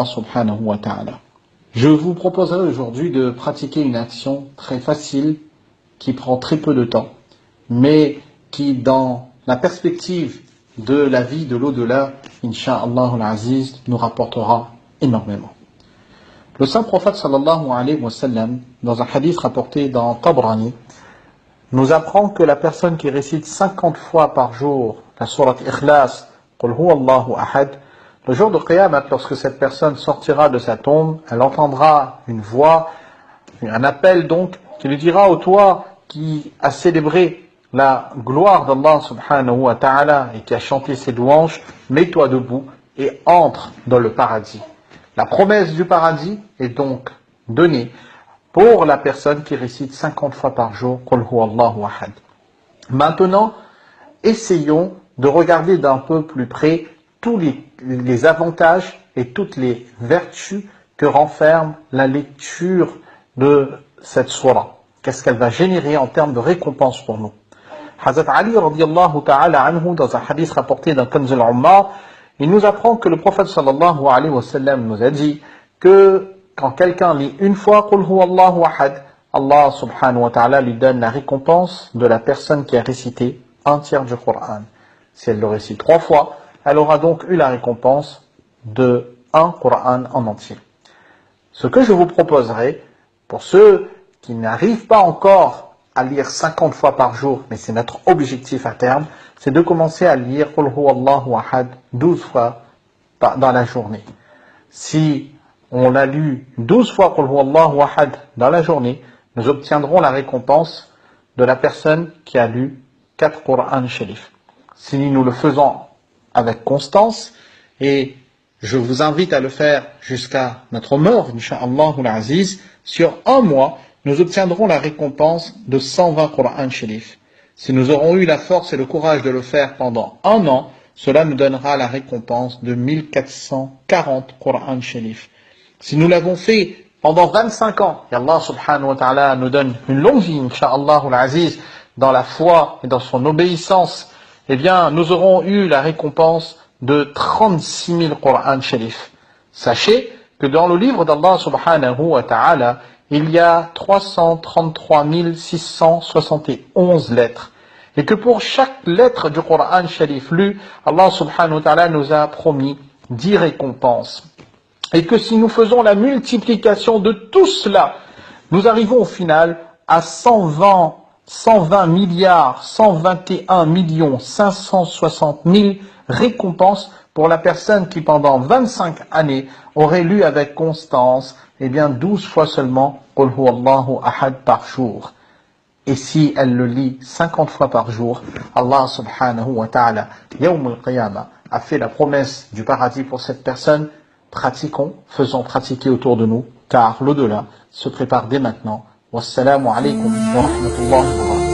subhanahu wa ta'ala. Je vous proposerai aujourd'hui de pratiquer une action très facile qui prend très peu de temps, mais qui, dans la perspective de la vie de l'au-delà, incha'Allah al-Aziz, nous rapportera énormément. Le saint prophète sallallahu alayhi wa sallam, dans un hadith rapporté dans Tabrani, nous apprend que la personne qui récite 50 fois par jour la sourate Ikhlas, Qul huwa Allahu ahad, le jour de Qiyamah, lorsque cette personne sortira de sa tombe, elle entendra une voix, un appel donc, qui lui dira: ô toi qui as célébré la gloire d'Allah subhanahu wa ta'ala et qui a chanté ses louanges, mets-toi debout et entre dans le paradis. La promesse du paradis est donc donnée pour la personne qui récite 50 fois par jour Qul huwa Allahu ahad. Maintenant, essayons de regarder d'un peu plus près tous les avantages et toutes les vertus que renferme la lecture de cette sourate. Qu'est-ce qu'elle va générer en termes de récompense pour nous? Hazrat Ali radiyallahu ta'ala anhu, dans un hadith rapporté dans Kanz al-Ummar, il nous apprend que le prophète sallallahu alayhi wa sallam nous a dit que quand quelqu'un lit une fois Qul huwa Allahu ahad, Allah subhanahu wa ta'ala lui donne la récompense de la personne qui a récité un tiers du Coran. Si elle le récite 3 fois, elle aura donc eu la récompense de un Coran en entier. Ce que je vous proposerai, pour ceux qui n'arrivent pas encore à lire 50 fois par jour, mais c'est notre objectif à terme, c'est de commencer à lire Qul huwa Allahu ahad 12 fois dans la journée. Si on l'a lu 12 fois Qul huwa Allahu ahad dans la journée, nous obtiendrons la récompense de la personne qui a lu 4 Qur'an Sharif. Si nous le faisons avec constance, et je vous invite à le faire jusqu'à notre mort, incha'Allah al-Aziz, sur un mois, nous obtiendrons la récompense de 120 Qur'an Sharif. Si nous aurons eu la force et le courage de le faire pendant un an, cela nous donnera la récompense de 1440 Qur'an Sharif. Si nous l'avons fait pendant 25 ans, et Allah subhanahu wa ta'ala nous donne une longue vie, incha'Allah al-Aziz, dans la foi et dans son obéissance, eh bien, nous aurons eu la récompense de 36 000 Qur'an Sharif. Sachez que dans le livre d'Allah subhanahu wa ta'ala, il y a 333 671 lettres. Et que pour chaque lettre du Qur'an Sharif lu, Allah subhanahu wa ta'ala nous a promis 10 récompenses. Et que si nous faisons la multiplication de tout cela, nous arrivons au final à 120 milliards, 121 millions, 560 000 récompenses pour la personne qui pendant 25 années aurait lu avec constance, eh bien 12 fois seulement Qul huwa Allahu ahad par jour. Et si elle le lit 50 fois par jour, Allah subhanahu wa ta'ala, Yawm al-Qiyamah, a fait la promesse du paradis pour cette personne. Pratiquons, faisons pratiquer autour de nous, car l'au-delà se prépare dès maintenant. Wassalamu alaikum wa rahmatullahi wa barakatuh.